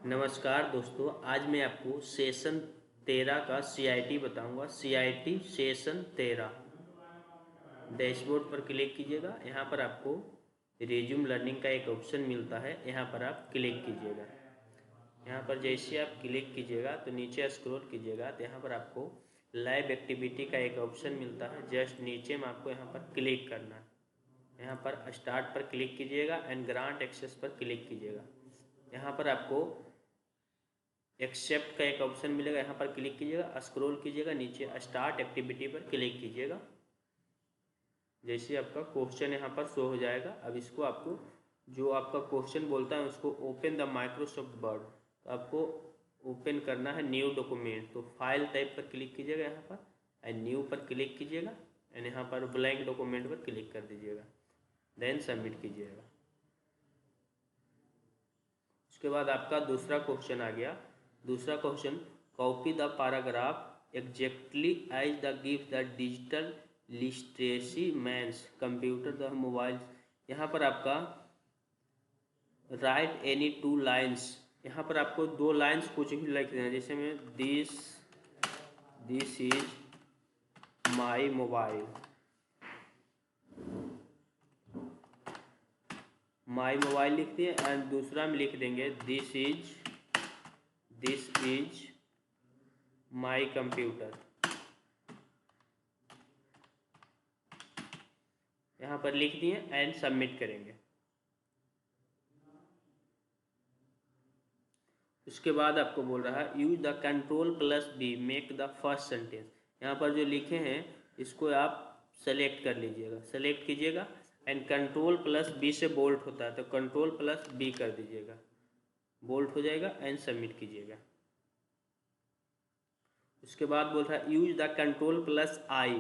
नमस्कार दोस्तों, आज मैं आपको सेशन 13 का CIT बताऊंगा। CIT सेशन 13 डैशबोर्ड पर क्लिक कीजिएगा। यहाँ पर आपको रिज्यूम लर्निंग का एक ऑप्शन मिलता है, यहाँ पर आप क्लिक कीजिएगा। यहाँ पर जैसे आप क्लिक कीजिएगा तो नीचे स्क्रॉल कीजिएगा तो यहाँ पर आपको लाइव एक्टिविटी का एक ऑप्शन मिलता है। जस्ट नीचे में आपको यहाँ पर क्लिक करना है। यहाँ पर स्टार्ट पर क्लिक कीजिएगा एंड ग्रांट एक्सेस पर क्लिक कीजिएगा। यहाँ पर आपको एक्सेप्ट का एक ऑप्शन मिलेगा, यहाँ पर क्लिक कीजिएगा, स्क्रॉल कीजिएगा नीचे, स्टार्ट एक्टिविटी पर क्लिक कीजिएगा। जैसे आपका क्वेश्चन यहाँ पर शो हो जाएगा। अब इसको आपको जो आपका क्वेश्चन बोलता है उसको ओपन द माइक्रोसॉफ्ट वर्ड, तो आपको ओपन करना है न्यू डॉक्यूमेंट। तो फाइल टाइप पर क्लिक कीजिएगा यहाँ पर एंड न्यू पर क्लिक कीजिएगा एंड यहाँ पर ब्लैंक डॉक्यूमेंट पर क्लिक कर दीजिएगा, देन सबमिट कीजिएगा। उसके बाद आपका दूसरा क्वेश्चन आ गया। दूसरा question, copy the paragraph exactly as the give the digital literacy means computer the mobile. यहाँ पर आपका राइट एनी 2 लाइन्स, यहाँ पर आपको 2 लाइन्स कुछ भी लिख देना। जैसे में this is my mobile, my mobile लिख दिए एंड दूसरा में लिख देंगे दिस इज माई कंप्यूटर। यहाँ पर लिख दिए एंड सबमिट करेंगे। उसके बाद आपको बोल रहा है use the Ctrl+B make the first sentence. यहाँ पर जो लिखे हैं इसको आप सेलेक्ट कर लीजिएगा, सेलेक्ट कीजिएगा एंड Ctrl+B से बोल्ट होता है तो Ctrl+B कर दीजिएगा, बोल्ट हो जाएगा एंड सबमिट कीजिएगा। उसके बाद बोल रहा है use the Ctrl+I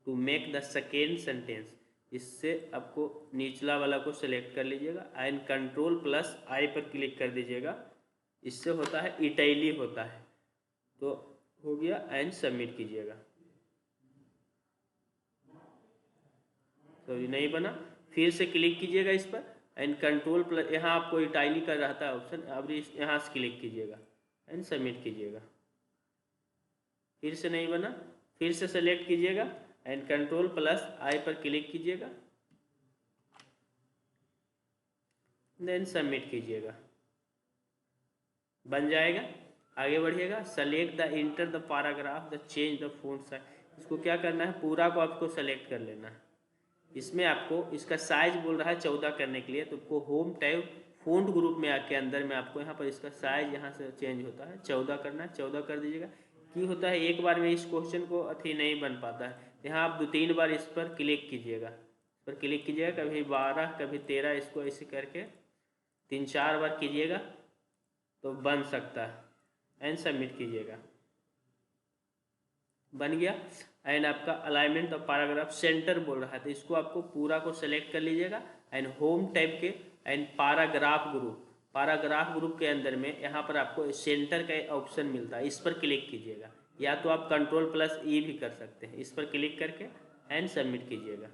to make the second sentence. इससे आपको निचला वाला को सेलेक्ट कर लीजिएगा एंड Ctrl+I पर क्लिक कर दीजिएगा। इससे होता है इटैली होता है, तो हो गया एंड सबमिट कीजिएगा। तो ये नहीं बना, फिर से क्लिक कीजिएगा इस पर एंड Ctrl+, यहाँ आपको इटैली का रहता है ऑप्शन, अब यहाँ से क्लिक कीजिएगा एंड सबमिट कीजिएगा। फिर से नहीं बना, फिर से सेलेक्ट कीजिएगा एंड Ctrl+I पर क्लिक कीजिएगा, देन सबमिट कीजिएगा, बन जाएगा। आगे बढ़िएगा, select the enter the paragraph the change the font size. इसको क्या करना है, पूरा को आपको सेलेक्ट कर लेना है। इसमें आपको इसका साइज बोल रहा है 14 करने के लिए, तो आपको होम टैब फॉन्ट ग्रुप में आके अंदर में आपको यहाँ पर इसका साइज यहाँ से चेंज होता है, 14 करना है, 14 कर दीजिएगा। की होता है एक बार में इस क्वेश्चन को अथी नहीं बन पाता है, यहाँ आप 2-3 बार इस पर क्लिक कीजिएगा, इस पर क्लिक कीजिएगा, कभी 12 कभी 13, इसको ऐसे करके 3-4 बार कीजिएगा तो बन सकता है एंड सबमिट कीजिएगा, बन गया। एंड आपका अलाइनमेंट ऑफ पैराग्राफ सेंटर बोल रहा है, तो इसको आपको पूरा को सेलेक्ट कर लीजिएगा एंड होम टैब के एंड पैराग्राफ ग्रुप के अंदर में यहाँ पर आपको सेंटर का ऑप्शन मिलता है, इस पर क्लिक कीजिएगा, या तो आप Ctrl+E भी कर सकते हैं। इस पर क्लिक करके एंड सबमिट कीजिएगा,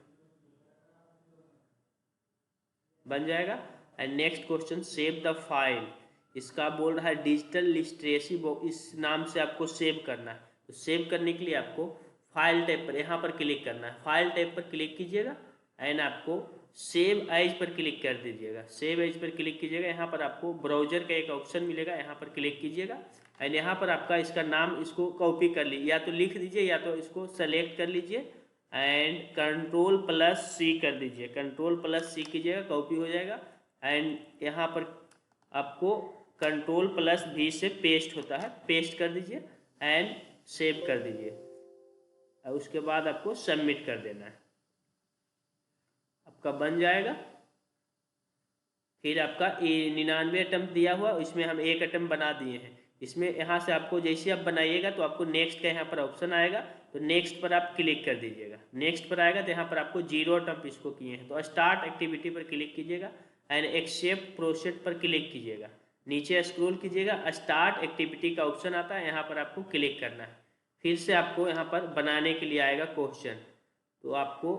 बन जाएगा। And next question, save the file. इसका बोल रहा है डिजिटल लिटरेसी, इस नाम से आपको सेव करना है। तो सेव करने के लिए आपको फाइल टाइप पर यहाँ पर क्लिक करना है, फाइल टाइप पर क्लिक कीजिएगा एंड आपको सेव एज पर क्लिक कर दीजिएगा, सेव एज पर क्लिक कीजिएगा। यहाँ पर आपको ब्राउजर का एक ऑप्शन मिलेगा, यहाँ पर क्लिक कीजिएगा एंड यहाँ पर आपका इसका नाम इसको कॉपी कर लीजिए, या तो लिख दीजिए या तो इसको सेलेक्ट कर लीजिए एंड Ctrl+C कर दीजिए, Ctrl+C कीजिएगा, कॉपी हो जाएगा। एंड यहाँ पर आपको Ctrl+V से पेस्ट होता है, पेस्ट कर दीजिए एंड सेव कर दीजिए। उसके बाद आपको सबमिट कर देना है, आपका बन जाएगा। फिर आपका 99 अटेम्प्ट दिया हुआ, इसमें हम 1 अटेम्प्ट बना दिए हैं। इसमें यहाँ से आपको जैसे आप बनाइएगा तो आपको नेक्स्ट का यहाँ पर ऑप्शन आएगा, तो नेक्स्ट पर आप क्लिक कर दीजिएगा। नेक्स्ट पर आएगा तो यहाँ पर आपको 0 अटेम्प्ट इसको किए हैं, तो स्टार्ट एक्टिविटी पर क्लिक कीजिएगा एंड एक्सेप्ट प्रोसेस पर क्लिक कीजिएगा। नीचे स्क्रॉल कीजिएगा, स्टार्ट एक्टिविटी का ऑप्शन आता है, यहाँ पर आपको क्लिक करना है। फिर से आपको यहाँ पर बनाने के लिए आएगा क्वेश्चन, तो आपको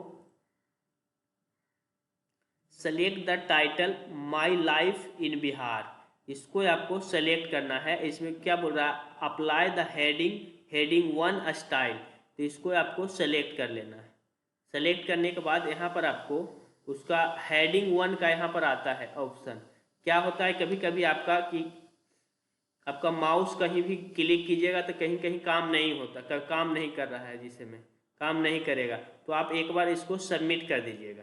select the title my life in Bihar, इसको आपको सेलेक्ट करना है। इसमें क्या बोल रहा है, अप्लाई द हेडिंग 1 स्टाइल, तो इसको आपको सेलेक्ट कर लेना है। सेलेक्ट करने के बाद यहाँ पर आपको उसका हेडिंग 1 का यहाँ पर आता है ऑप्शन। क्या होता है कभी कभी आपका कि आपका माउस कहीं भी क्लिक कीजिएगा तो कहीं कहीं काम नहीं होता, काम नहीं कर रहा है, जिसे में काम नहीं करेगा, तो आप एक बार इसको सबमिट कर दीजिएगा।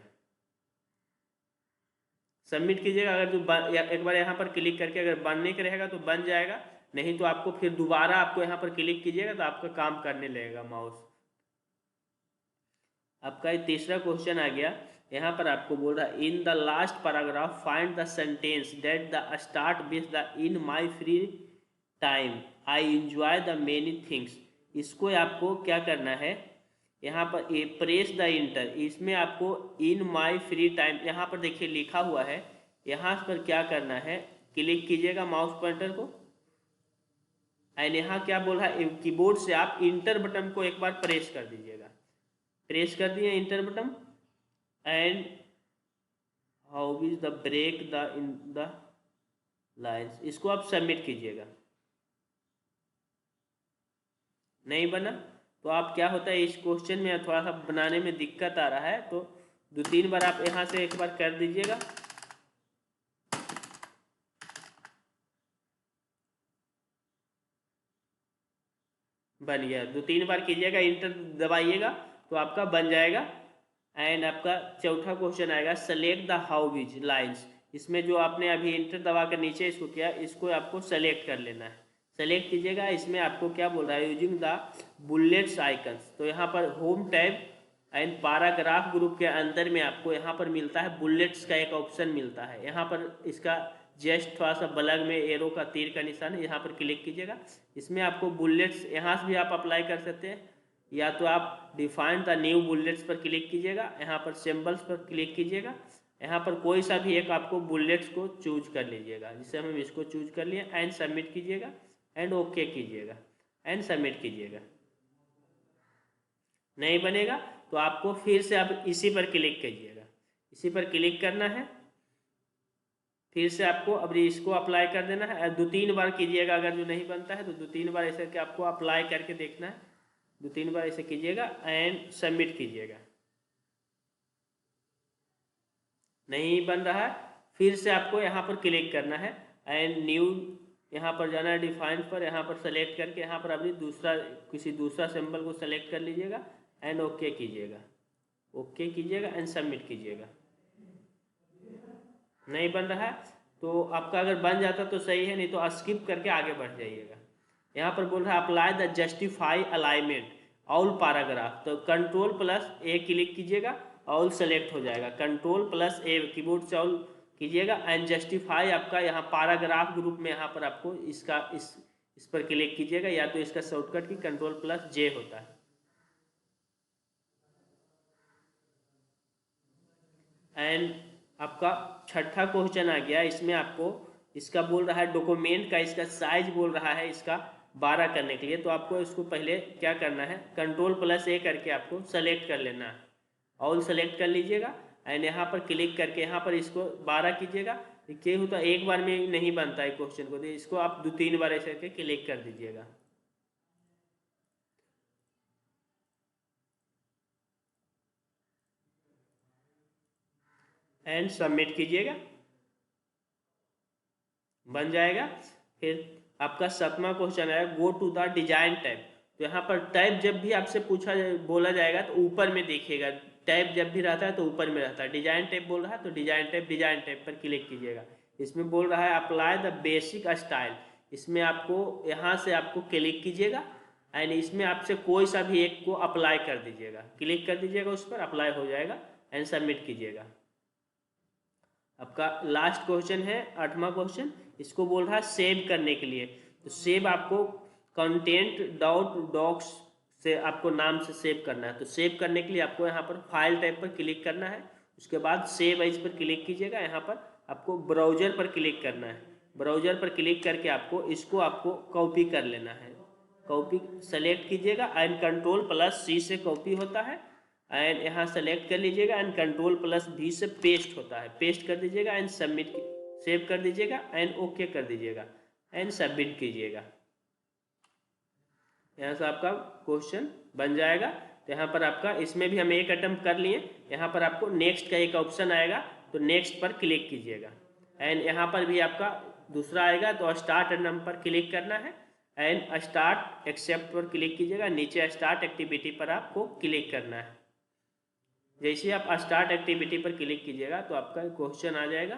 सबमिट कीजिएगा। अगर जो एक बार यहाँ पर क्लिक करके अगर बनने का रहेगा तो बन जाएगा, नहीं तो आपको फिर दोबारा आपको यहाँ पर क्लिक कीजिएगा तो आपका काम करने लगेगा माउस। आपका ये तीसरा क्वेश्चन आ गया। यहाँ पर आपको बोल रहा है in the last paragraph find the sentence that the start with the in my free time I enjoy the many things. इसको आपको क्या करना है, यहाँ पर ए प्रेस द इंटर, इसमें आपको इन माई फ्री टाइम यहाँ पर देखिए लिखा हुआ है, यहाँ पर क्या करना है, क्लिक कीजिएगा माउस पॉइंटर को एंड यहाँ क्या बोल रहा है, कीबोर्ड से आप इंटर बटन को एक बार प्रेस कर दीजिएगा। प्रेस कर दिए enter button and how is the break the in the lines, इसको आप सबमिट कीजिएगा। नहीं बना तो आप क्या होता है, इस क्वेश्चन में थोड़ा सा बनाने में दिक्कत आ रहा है, तो 2-3 बार आप यहाँ से एक बार कर दीजिएगा। बन गया। 2-3 बार कीजिएगा, इंटर दबाइएगा तो आपका बन जाएगा। एंड आपका चौथा क्वेश्चन आएगा सेलेक्ट द हाउस लाइन्स। इसमें जो आपने अभी इंटर दबा कर नीचे इसको किया, इसको आपको सेलेक्ट कर लेना है। सेलेक्ट कीजिएगा। इसमें आपको क्या बोल रहा है, यूजिंग द बुलेट्स आइकन्स, तो यहाँ पर home tab and paragraph group के अंदर में आपको यहाँ पर मिलता है बुलेट्स का एक ऑप्शन मिलता है। यहाँ पर इसका जस्ट थोड़ा सा बगल में एरो का तीर का निशान है, यहाँ पर क्लिक कीजिएगा। इसमें आपको बुलेट्स यहाँ से भी आप अप्लाई कर सकते हैं, या तो आप डिफाइन द न्यू बुलेट्स पर क्लिक कीजिएगा, यहाँ पर सिंबल्स पर क्लिक कीजिएगा, यहाँ पर कोई सा भी एक आपको बुलेट्स को चूज कर लीजिएगा। जिससे हम इसको चूज कर लिए एंड सबमिट कीजिएगा एंड ओके कीजिएगा एंड सबमिट कीजिएगा। नहीं बनेगा तो आपको फिर से आप इसी पर क्लिक कीजिएगा, इसी पर क्लिक करना है, फिर से आपको अब इसको अप्लाई कर देना है। 2-3 बार कीजिएगा, अगर जो नहीं बनता है तो 2-3 बार ऐसे कि आपको अप्लाई करके देखना है। 2-3 बार ऐसे कीजिएगा एंड सबमिट कीजिएगा। नहीं बन रहा है, फिर से आपको यहाँ पर क्लिक करना है एंड न्यू, यहाँ पर जाना है डिफाइन पर, यहाँ पर सेलेक्ट करके यहाँ पर अभी किसी दूसरा सिंबल को सेलेक्ट कर लीजिएगा एंड ओके कीजिएगा। ओके कीजिएगा एंड सबमिट कीजिएगा। नहीं बन रहा है तो आपका अगर बन जाता तो सही है, नहीं तो स्किप करके आगे बढ़ जाइएगा। यहाँ पर बोल रहा है apply the justify alignment all paragraph, तो कंट्रोल+A क्लिक कीजिएगा, ऑल सेलेक्ट हो जाएगा। कंट्रोल+A कीबोर्ड से ऑल कीजिएगा एंड जस्टिफाई आपका यहाँ पैराग्राफ ग्रुप में यहाँ पर आपको इस पर क्लिक कीजिएगा, या तो इसका शॉर्टकट की कंट्रोल+J होता है। एंड आपका छठा क्वेश्चन आ गया। इसमें आपको इसका बोल रहा है डॉक्यूमेंट का इसका साइज बोल रहा है इसका 12 करने के लिए, तो आपको इसको पहले क्या करना है, कंट्रोल+A करके आपको सेलेक्ट कर लेना है। ऑल सेलेक्ट कर लीजिएगा एंड यहाँ पर क्लिक करके यहाँ पर इसको 12 कीजिएगा। क्या होता है, एक बार में नहीं बनता है क्वेश्चन को, तो इसको आप 2-3 बार ऐसे करके क्लिक कर दीजिएगा। एंड सबमिट कीजिएगा, बन जाएगा। फिर आपका 7वां क्वेश्चन है go to the design tab, तो यहाँ पर टैब जब भी आपसे बोला जाएगा तो ऊपर में देखिएगा। टैब जब भी रहता है तो ऊपर में रहता है। डिजाइन टैब बोल रहा है तो डिजाइन टैब पर क्लिक कीजिएगा। इसमें बोल रहा है अप्लाई द बेसिक स्टाइल, इसमें आपको यहाँ से आपको क्लिक कीजिएगा एंड इसमें आपसे कोई सा भी एक को अप्लाई कर दीजिएगा। क्लिक कर दीजिएगा, उस पर अप्लाई हो जाएगा एंड सबमिट कीजिएगा। आपका लास्ट क्वेश्चन है 8वां क्वेश्चन। इसको बोल रहा है सेव करने के लिए, तो सेव आपको content.docs से आपको नाम से सेव करना है। तो सेव करने के लिए आपको यहाँ पर फाइल टाइप पर क्लिक करना है, उसके बाद सेव एज पर क्लिक कीजिएगा। यहाँ पर आपको ब्राउजर पर क्लिक करना है। ब्राउजर पर क्लिक करके आपको इसको आपको कॉपी कर लेना है। कॉपी सेलेक्ट कीजिएगा एंड कंट्रोल+C से कॉपी होता है एंड यहाँ सेलेक्ट कर लीजिएगा एंड कंट्रोल+V से पेस्ट होता है। पेस्ट कर दीजिएगा एंड सबमिट सेव कर दीजिएगा एंड ओके कर दीजिएगा एंड सबमिट कीजिएगा। यहाँ से आपका क्वेश्चन बन जाएगा। तो यहाँ पर आपका इसमें भी हम एक अटेम्प्ट कर लिए। यहाँ पर आपको नेक्स्ट का एक ऑप्शन आएगा, तो नेक्स्ट पर क्लिक कीजिएगा एंड यहाँ पर भी आपका दूसरा आएगा, तो स्टार्ट नंबर पर क्लिक करना है एंड स्टार्ट एक्सेप्ट पर क्लिक कीजिएगा। नीचे स्टार्ट एक्टिविटी पर आपको क्लिक करना है। जैसे आप स्टार्ट एक्टिविटी पर क्लिक कीजिएगा तो आपका क्वेश्चन आ जाएगा।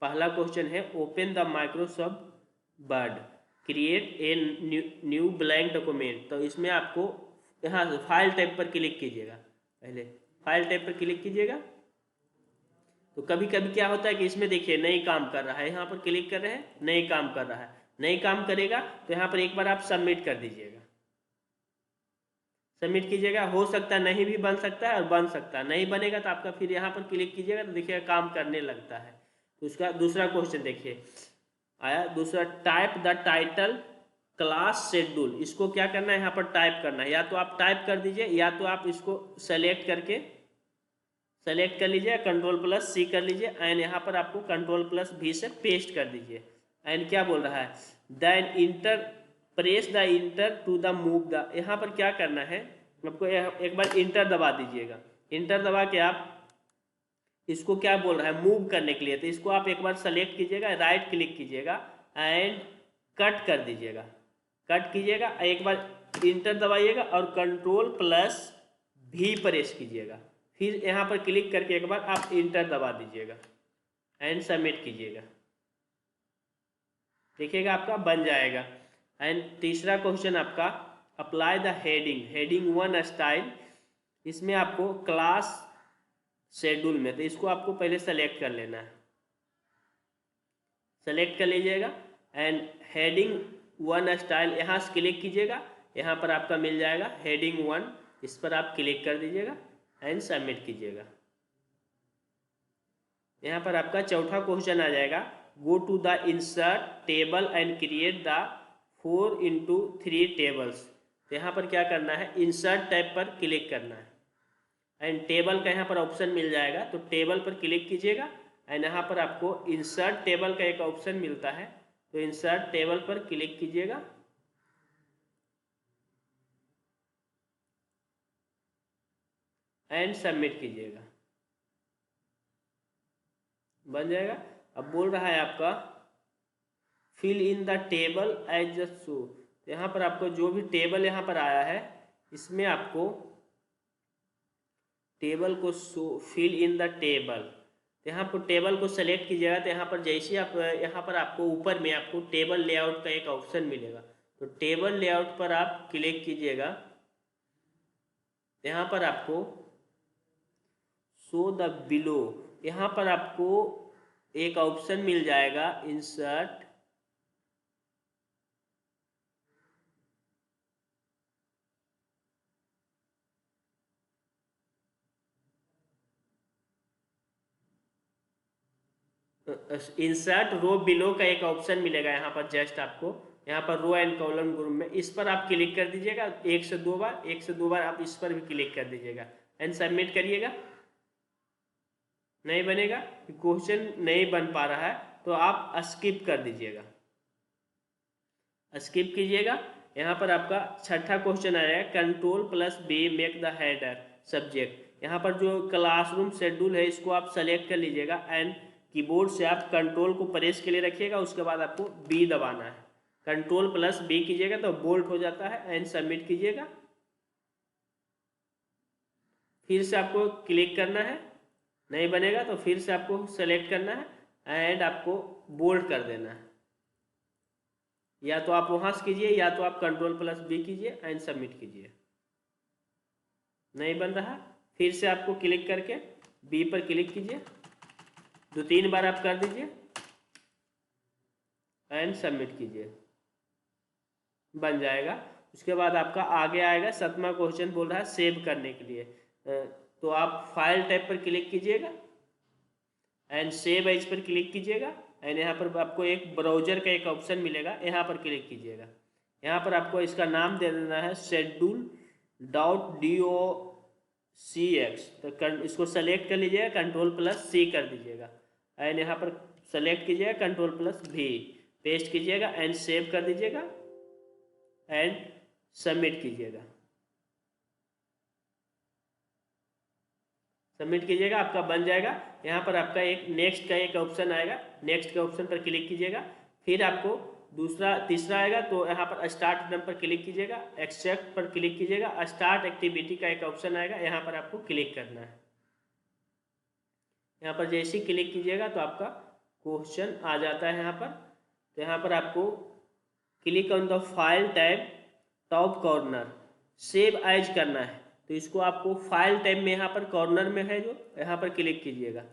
पहला क्वेश्चन है open the Microsoft word, create a new blank document. तो इसमें आपको यहाँ से फाइल टाइप पर क्लिक कीजिएगा। पहले फाइल टाइप पर क्लिक कीजिएगा। तो कभी कभी क्या होता है कि इसमें देखिए नहीं काम कर रहा है, यहाँ पर क्लिक कर रहे हैं नहीं काम कर रहा है, नहीं काम करेगा तो यहाँ पर एक बार आप सबमिट कर दीजिएगा। सबमिट कीजिएगा, हो सकता है नहीं भी बन सकता है और बन सकता है, नहीं बनेगा तो आपका फिर यहाँ पर क्लिक कीजिएगा तो देखिएगा काम करने लगता है। तो उसका दूसरा क्वेश्चन देखिए आया, दूसरा type the title class schedule. इसको क्या करना है, यहाँ पर टाइप करना है। या तो आप टाइप कर दीजिए या तो आप इसको सेलेक्ट कर लीजिए, Ctrl+C कर लीजिए एंड यहाँ पर आपको Ctrl+V से पेस्ट कर दीजिए। एंड क्या बोल रहा है, then enter press the enter to the move the. यहाँ पर क्या करना है आपको, एक बार इंटर दबा दीजिएगा। इंटर दबा के आप इसको क्या बोल रहा है मूव करने के लिए, तो इसको आप एक बार सेलेक्ट कीजिएगा, राइट क्लिक कीजिएगा एंड कट कर दीजिएगा। कट कीजिएगा, एक बार इंटर दबाइएगा और Ctrl+V प्रेस कीजिएगा। फिर यहाँ पर क्लिक करके एक बार आप इंटर दबा दीजिएगा एंड सबमिट कीजिएगा। देखिएगा आपका बन जाएगा। एंड तीसरा क्वेश्चन आपका अप्लाई द हेडिंग 1 स्टाइल। इसमें आपको क्लास शेड्यूल में, तो इसको आपको पहले सेलेक्ट कर लेना है। सेलेक्ट कर लीजिएगा एंड हेडिंग 1 स्टाइल यहाँ से क्लिक कीजिएगा। यहाँ पर आपका मिल जाएगा हेडिंग 1, इस पर आप क्लिक कर दीजिएगा एंड सबमिट कीजिएगा। यहाँ पर आपका चौथा क्वेश्चन आ जाएगा, go to the insert table and create the 4x3 tables. तो यहाँ पर क्या करना है, इंसर्ट टैब पर क्लिक करना है एंड टेबल का यहाँ पर ऑप्शन मिल जाएगा, तो टेबल पर क्लिक कीजिएगा एंड यहाँ पर आपको इंसर्ट टेबल का एक ऑप्शन मिलता है, तो इंसर्ट टेबल पर क्लिक कीजिएगा एंड सबमिट कीजिएगा। बन जाएगा। अब बोल रहा है आपका fill in the table as the show. तो यहाँ पर आपको जो भी टेबल यहाँ पर आया है इसमें आपको टेबल को show fill in the table. तो यहाँ पर टेबल को सेलेक्ट कीजिएगा। तो यहाँ पर जैसे आप यहाँ पर आपको ऊपर में आपको टेबल लेआउट का एक ऑप्शन मिलेगा, तो टेबल लेआउट पर आप क्लिक कीजिएगा। यहाँ पर आपको शो द बिलो, यहाँ पर आपको एक ऑप्शन मिल जाएगा इंसर्ट रो बिलो का एक ऑप्शन मिलेगा। यहाँ पर जस्ट आपको यहाँ पर रो एंड कॉलम ग्रुप में इस पर आप क्लिक कर दीजिएगा 1 से 2 बार आप इस पर भी क्लिक कर दीजिएगा एंड सबमिट करिएगा। नहीं बनेगा, क्वेश्चन नहीं बन पा रहा है तो आप स्किप कर दीजिएगा, स्किप कीजिएगा। यहाँ पर आपका छठा क्वेश्चन आएगा Ctrl+B make the header subject. यहाँ पर जो क्लासरूम शेड्यूल है इसको आप सेलेक्ट कर लीजिएगा एंड कीबोर्ड से आप कंट्रोल को प्रेस के लिए रखिएगा, उसके बाद आपको B दबाना है। Ctrl+B कीजिएगा तो बोल्ट हो जाता है एंड सबमिट कीजिएगा। फिर से आपको क्लिक करना है, नहीं बनेगा तो फिर से आपको सेलेक्ट करना है एंड आपको बोल्ड कर देना है। या तो आप वहाँ से कीजिए या तो आप Ctrl+B कीजिए एंड सबमिट कीजिए। नहीं बन रहा, फिर से आपको क्लिक करके B पर क्लिक कीजिए, 2-3 बार आप कर दीजिए एंड सबमिट कीजिए। बन जाएगा। उसके बाद आपका आगे आएगा 7वां क्वेश्चन, बोल रहा है सेव करने के लिए। तो आप फाइल टैब पर क्लिक कीजिएगा एंड सेव एज पर क्लिक कीजिएगा एंड यहाँ पर आपको एक ब्राउजर का एक ऑप्शन मिलेगा, यहाँ पर क्लिक कीजिएगा। यहाँ पर आपको इसका नाम दे देना है schedule.docx। तो इसको सेलेक्ट कर लीजिएगा, Ctrl+C कर दीजिएगा एंड यहाँ पर सेलेक्ट कीजिएगा, कंट्रोल प्लस भी, पेस्ट कीजिएगा एंड सेव कर दीजिएगा एंड सबमिट कीजिएगा। सबमिट कीजिएगा, आपका बन जाएगा। यहाँ पर आपका एक नेक्स्ट का एक ऑप्शन आएगा, नेक्स्ट के ऑप्शन पर क्लिक कीजिएगा, फिर आपको तीसरा आएगा, तो यहाँ पर स्टार्ट बटन पर क्लिक कीजिएगा, एक्सेप्ट पर क्लिक कीजिएगा, स्टार्ट एक्टिविटी का एक ऑप्शन आएगा, यहाँ पर आपको क्लिक करना है। यहाँ पर जैसे ही क्लिक कीजिएगा तो आपका क्वेश्चन आ जाता है यहाँ पर। तो यहाँ पर आपको click on the file tab top corner, save as करना है, तो इसको आपको फाइल टैब में यहाँ पर कॉर्नर में है जो, यहाँ पर क्लिक कीजिएगा।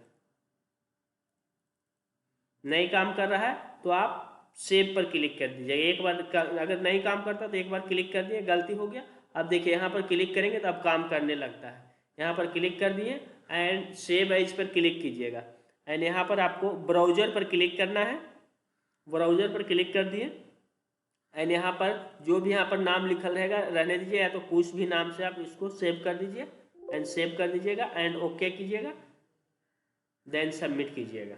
नहीं काम कर रहा है तो आप सेव पर क्लिक कर दीजिएगा। एक बार अगर नहीं काम करता तो एक बार क्लिक कर दिए, गलती हो गया। अब देखिए यहाँ पर क्लिक करेंगे तो अब काम करने लगता है। यहाँ पर क्लिक कर दिए एंड सेव एज पर क्लिक कीजिएगा एंड यहाँ पर आपको ब्राउज़र पर क्लिक करना है, ब्राउज़र पर क्लिक कर दिए एंड यहाँ पर जो भी यहाँ पर नाम लिखल रहेगा रहने दीजिए, या तो कुछ भी नाम से आप इसको सेव कर दीजिए एंड सेव कर दीजिएगा एंड ओके कीजिएगा, देन सबमिट कीजिएगा,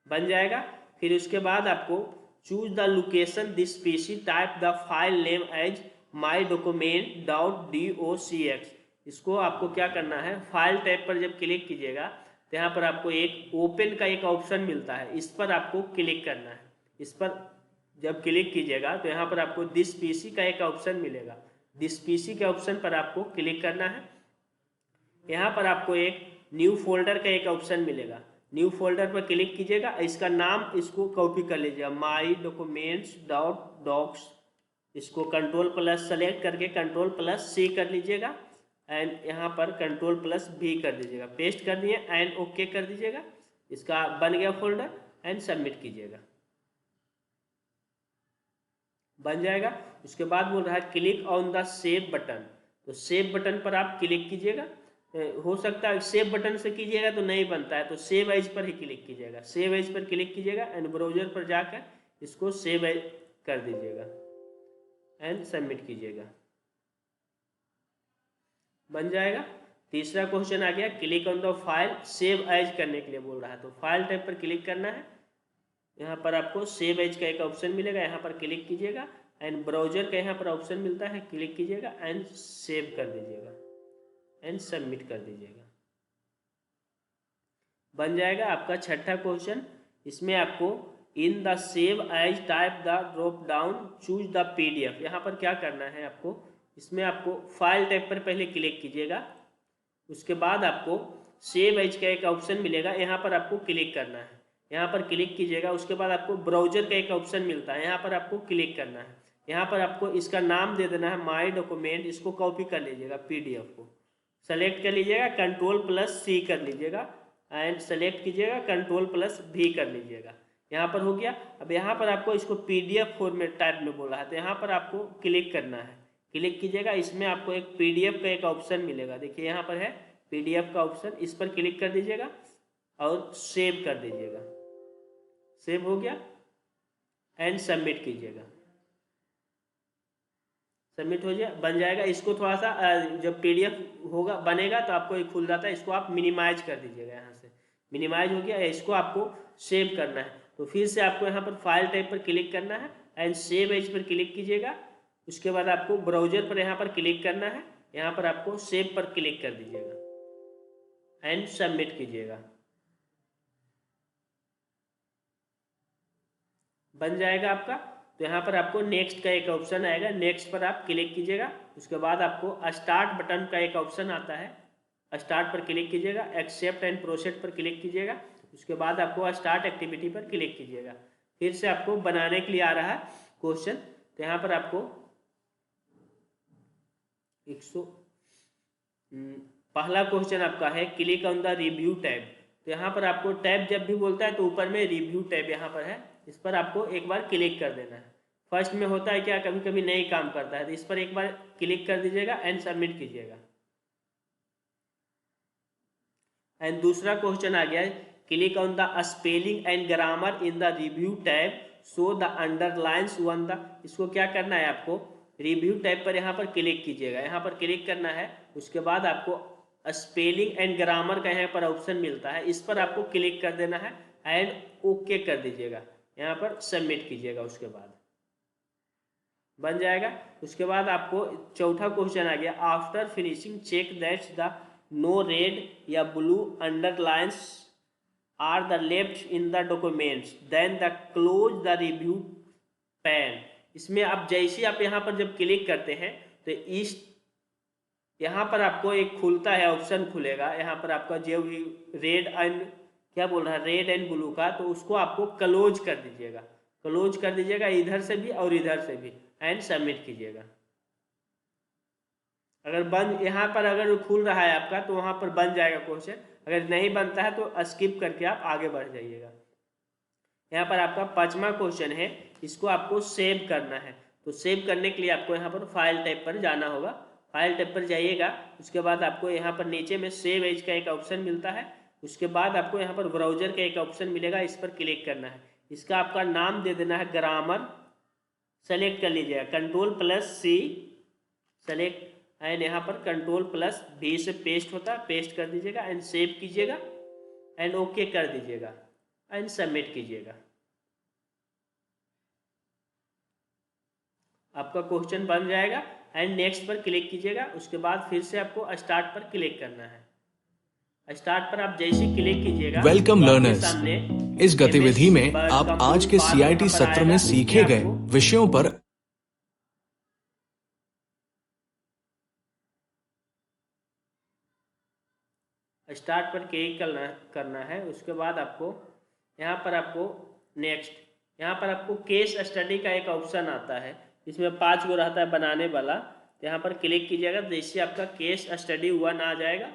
बन जाएगा। फिर उसके बाद आपको choose the location this PC, type the file name as mydocument.docx। इसको आपको क्या करना है, फाइल टैब पर जब क्लिक कीजिएगा तो यहाँ पर आपको एक ओपन का एक ऑप्शन मिलता है, इस पर आपको क्लिक करना है। इस पर जब क्लिक कीजिएगा तो यहाँ पर आपको दिस पीसी का एक ऑप्शन मिलेगा, दिस पीसी के ऑप्शन पर आपको क्लिक करना है। यहाँ पर आपको एक न्यू फोल्डर का एक ऑप्शन मिलेगा, न्यू फोल्डर पर क्लिक कीजिएगा, इसका नाम इसको कॉपी कर लीजिएगा, myDocuments.docs। इसको कंट्रोल प्लस सेलेक्ट करके कंट्रोल प्लस सी कर लीजिएगा एंड यहाँ पर कंट्रोल प्लस भी कर दीजिएगा, पेस्ट कर दिए एंड ओके कर दीजिएगा। इसका बन गया फोल्डर एंड सबमिट कीजिएगा, बन जाएगा। उसके बाद बोल रहा है click on the save button, तो सेव बटन पर आप क्लिक कीजिएगा। हो सकता है सेव बटन से कीजिएगा तो नहीं बनता है, तो सेव एज पर ही क्लिक कीजिएगा, सेव एज पर क्लिक कीजिएगा एंड ब्राउज़र पर जाकर इसको सेव एज कर दीजिएगा एंड सबमिट कीजिएगा, बन जाएगा। तीसरा क्वेश्चन आ गया, click on the file, save as करने के लिए बोल रहा है, तो फाइल टैब पर क्लिक करना है। यहाँ पर आपको सेव एज का एक ऑप्शन मिलेगा, यहाँ पर क्लिक कीजिएगा एंड ब्राउज़र का यहाँ पर ऑप्शन मिलता है, क्लिक कीजिएगा एंड सेव कर दीजिएगा एंड सबमिट कर दीजिएगा, बन जाएगा आपका छठा क्वेश्चन। इसमें आपको in the save as type the drop down choose the PDF। यहाँ पर क्या करना है आपको, इसमें आपको फाइल टैब पर पहले क्लिक कीजिएगा, उसके बाद आपको सेव एज का एक ऑप्शन मिलेगा, यहाँ पर आपको क्लिक करना है, यहाँ पर क्लिक कीजिएगा। उसके बाद आपको ब्राउज़र का एक ऑप्शन मिलता है, यहाँ पर आपको क्लिक करना है, यहाँ पर आपको इसका नाम दे देना है myDocument। इसको कॉपी कर लीजिएगा, PDF को सेलेक्ट कर लीजिएगा, कंट्रोल प्लस सी कर लीजिएगा एंड सेलेक्ट कीजिएगा, कंट्रोल प्लस भी कर लीजिएगा, यहाँ पर हो गया। अब यहाँ पर आपको इसको PDF फॉर्मेट टाइप में बोला है, तो यहाँ पर आपको क्लिक करना है, क्लिक कीजिएगा। इसमें आपको एक PDF का एक ऑप्शन मिलेगा, देखिए यहाँ पर है PDF का ऑप्शन, इस पर क्लिक कर दीजिएगा और सेव कर दीजिएगा, सेव हो गया एंड सबमिट कीजिएगा, सबमिट हो जाए, बन जाएगा। इसको थोड़ा सा जब PDF होगा बनेगा तो आपको एक खुल जाता है, इसको आप मिनिमाइज कर दीजिएगा, यहाँ से मिनिमाइज हो गया। इसको आपको सेव करना है, तो फिर से आपको यहाँ पर फाइल टाइप पर क्लिक करना है एंड सेव एज पर क्लिक कीजिएगा। उसके बाद आपको ब्राउज़र पर यहाँ पर क्लिक करना है, यहाँ पर आपको सेव पर क्लिक कर दीजिएगा एंड सबमिट कीजिएगा, बन जाएगा आपका। तो यहाँ पर आपको नेक्स्ट का एक ऑप्शन आएगा, नेक्स्ट पर आप क्लिक कीजिएगा। उसके बाद आपको स्टार्ट बटन का एक ऑप्शन आता है, स्टार्ट पर क्लिक कीजिएगा, एक्सेप्ट एंड प्रोसीड पर क्लिक कीजिएगा। उसके बाद आपको स्टार्ट एक्टिविटी पर क्लिक कीजिएगा। फिर से आपको बनाने के लिए आ रहा है क्वेश्चन, तो यहाँ पर आपको पहला क्वेश्चन आपका है click on the review tab. तो यहाँ पर आपको टैब जब भी बोलता है तो ऊपर में रिव्यू टैब यहाँ पर है, इस पर आपको एक बार क्लिक कर देना है। फर्स्ट में होता है क्या, कभी कभी नहीं काम करता है, तो इस पर एक बार क्लिक कर दीजिएगा एंड सबमिट कीजिएगा। एंड दूसरा क्वेश्चन आ गया है click on the spelling and grammar in the review tab so the underlines one the. इसको क्या करना है, आपको रिव्यू टैब पर यहाँ पर क्लिक कीजिएगा, यहाँ पर क्लिक करना है। उसके बाद आपको स्पेलिंग एंड ग्रामर का यहाँ पर ऑप्शन मिलता है, इस पर आपको क्लिक कर देना है एंड ओके कर दीजिएगा, यहाँ पर सबमिट कीजिएगा, उसके बाद बन जाएगा। उसके बाद आपको चौथा क्वेश्चन आ गया, after finishing check that's the no red या blue underlines are the left in the documents then the close the review pane. इसमें आप जैसे आप यहाँ पर जब क्लिक करते हैं तो इस यहाँ पर आपको एक खुलता है, ऑप्शन खुलेगा, यहाँ पर आपका जो भी रेड एंड क्या बोल रहा है, रेड एंड ब्लू का, तो उसको आपको क्लोज कर दीजिएगा, क्लोज कर दीजिएगा इधर से भी और इधर से भी, एंड सबमिट कीजिएगा। अगर बंद यहाँ पर अगर खुल रहा है आपका तो वहाँ पर बन जाएगा क्वेश्चन, अगर नहीं बनता है तो स्किप करके आप आगे बढ़ जाइएगा। यहाँ पर आपका 5वां क्वेश्चन है, इसको आपको सेव करना है, तो सेव करने के लिए आपको यहाँ पर फाइल टैब पर जाना होगा, फाइल टैब पर जाइएगा। उसके बाद आपको यहाँ पर नीचे में सेव एज का एक ऑप्शन मिलता है, उसके बाद आपको यहाँ पर ब्राउजर का एक ऑप्शन मिलेगा, इस पर क्लिक करना है। इसका आपका नाम दे देना है ग्रामर, सेलेक्ट कर लीजिएगा, Ctrl+C सेलेक्ट एंड यहाँ पर Ctrl+V से पेस्ट होता है, पेस्ट कर दीजिएगा एंड सेव कीजिएगा एंड ओके कर दीजिएगा एंड सबमिट कीजिएगा। आपका क्वेश्चन बन जाएगा एंड नेक्स्ट पर क्लिक कीजिएगा। उसके बाद फिर से आपको स्टार्ट पर क्लिक करना है। स्टार्ट पर आप जैसे क्लिक कीजिएगा, वेलकम लर्नर्स, इस गतिविधि में आप आज के CIT सत्र में सीखे गए विषयों पर स्टार्ट पर क्लिक करना है। उसके बाद आपको यहाँ पर आपको नेक्स्ट, यहाँ पर आपको केस स्टडी का एक ऑप्शन आता है, इसमें 5 गो रहता है बनाने वाला, यहाँ पर क्लिक कीजिएगा, जैसे आपका केस स्टडी 1 आ जाएगा